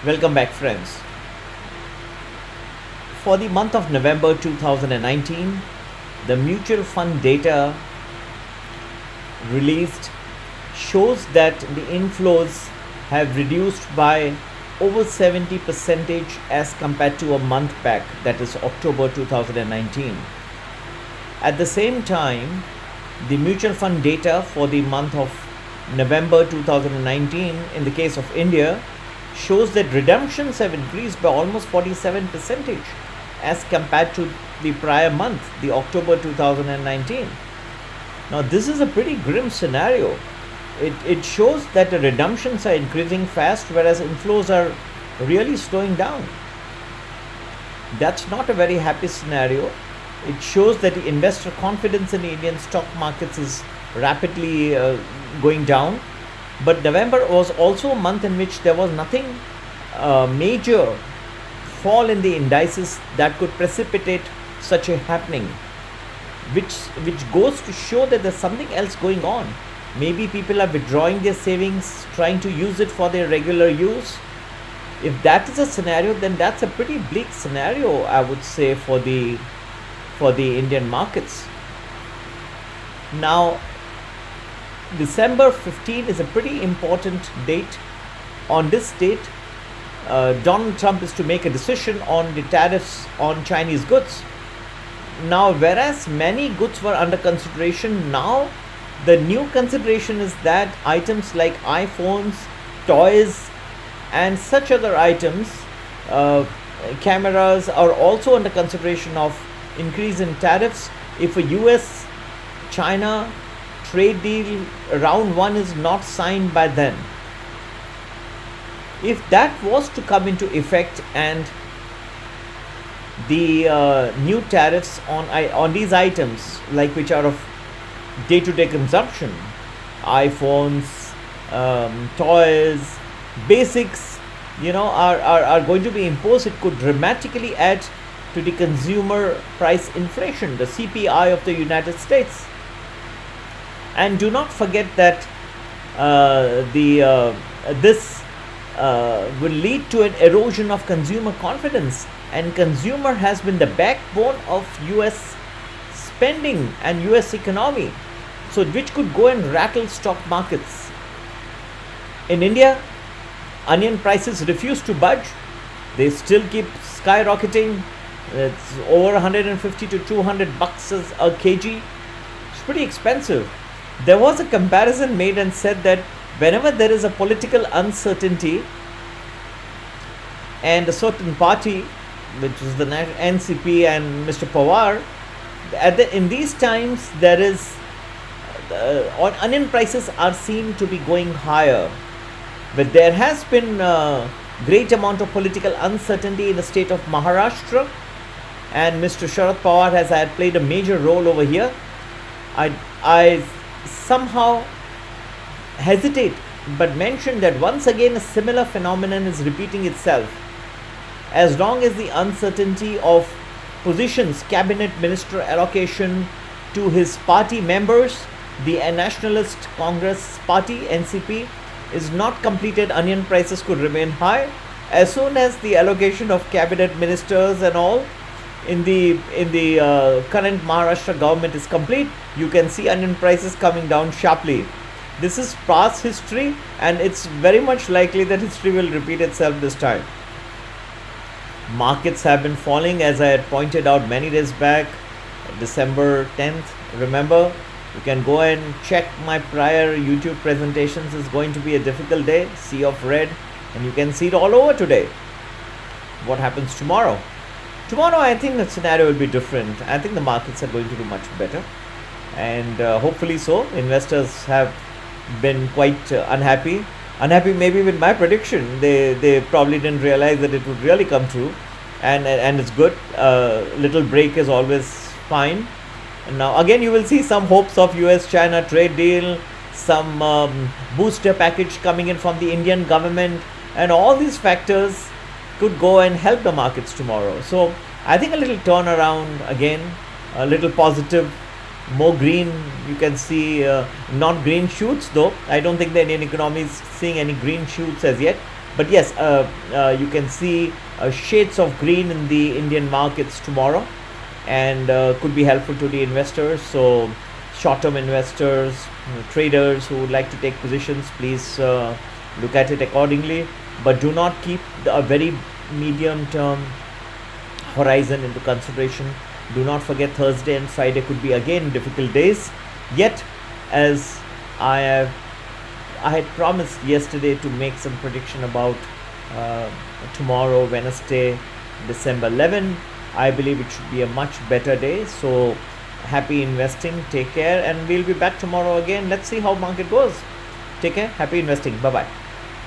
Welcome back, friends. For the month of November 2019, the mutual fund data released shows that the inflows have reduced by over 70 percentage as compared to a month back, that is October 2019. At the same time, the mutual fund data for the month of November 2019 in the case of India shows that redemptions have increased by almost 47 percentage as compared to the prior month, the October 2019. Now, this is a pretty grim scenario. It shows that the redemptions are increasing fast, whereas inflows are really slowing down. That's not a very happy scenario. It shows that the investor confidence in the Indian stock markets is rapidly going down. But November was also a month in which there was nothing major fall in the indices that could precipitate such a happening, which goes to show that there's something else going on. Maybe people are withdrawing their savings, trying to use it for their regular use. If that is a scenario, then that's a pretty bleak scenario, I would say, for the Indian markets. Now, December 15 is a pretty important date. On this date, Donald Trump is to make a decision on the tariffs on Chinese goods. Now, whereas many goods were under consideration, now the new consideration is that items like iPhones, toys, and such other items, cameras, are also under consideration of increase in tariffs if a US China trade deal round 1 is not signed by then. If that was to come into effect and the new tariffs on these items, like which are of day-to-day consumption, iPhones, toys, basics, are going to be imposed, it could dramatically add to the consumer price inflation, the CPI of the United States. And do not forget that this will lead to an erosion of consumer confidence, and consumer has been the backbone of US spending and US economy, so which could go and rattle stock markets. In India, onion prices refuse to budge. They still keep skyrocketing. It's over 150 to 200 bucks a kg. It's pretty expensive. There was a comparison made and said that whenever there is a political uncertainty and a certain party, which is the NCP and Mr. Pawar, in these times there is onion prices are seen to be going higher. But there has been a great amount of political uncertainty in the state of Maharashtra, and Mr. Sharad Pawar has had played a major role over here. I somehow hesitate but mention that once again a similar phenomenon is repeating itself. As long as the uncertainty of positions, cabinet minister allocation to his party members, the Nationalist Congress Party (NCP) is not completed, onion prices could remain high. As soon as the allocation of cabinet ministers and all in the current Maharashtra government is complete, you can see onion prices coming down sharply. This is past history, and it's very much likely that history will repeat itself this time. Markets have been falling, as I had pointed out many days back, December 10th. Remember, you can go and check my prior YouTube presentations. It's going to be a difficult day, sea of red, and you can see it all over today. What happens tomorrow? Tomorrow, I think the scenario will be different. I think the markets are going to do much better, and hopefully so. Investors have been quite unhappy maybe with my prediction. They probably didn't realize that it would really come true, and it's good. Little break is always fine. And now again you will see some hopes of US-China trade deal, some booster package coming in from the Indian government, and all these factors could go and help the markets tomorrow. So I think a little turnaround again, a little positive, more green. You can see not green shoots though. I don't think the Indian economy is seeing any green shoots as yet, But yes, you can see shades of green in the Indian markets tomorrow, and could be helpful to the investors. So short-term investors, traders who would like to take positions, please look at it accordingly, but do not keep a very medium-term horizon into consideration. Do not forget Thursday and Friday could be again difficult days. Yet, as I had promised yesterday to make some prediction about tomorrow, Wednesday, December 11, I believe it should be a much better day. So happy investing, take care, and we'll be back tomorrow again. Let's see how market goes. Take care, happy investing, bye bye.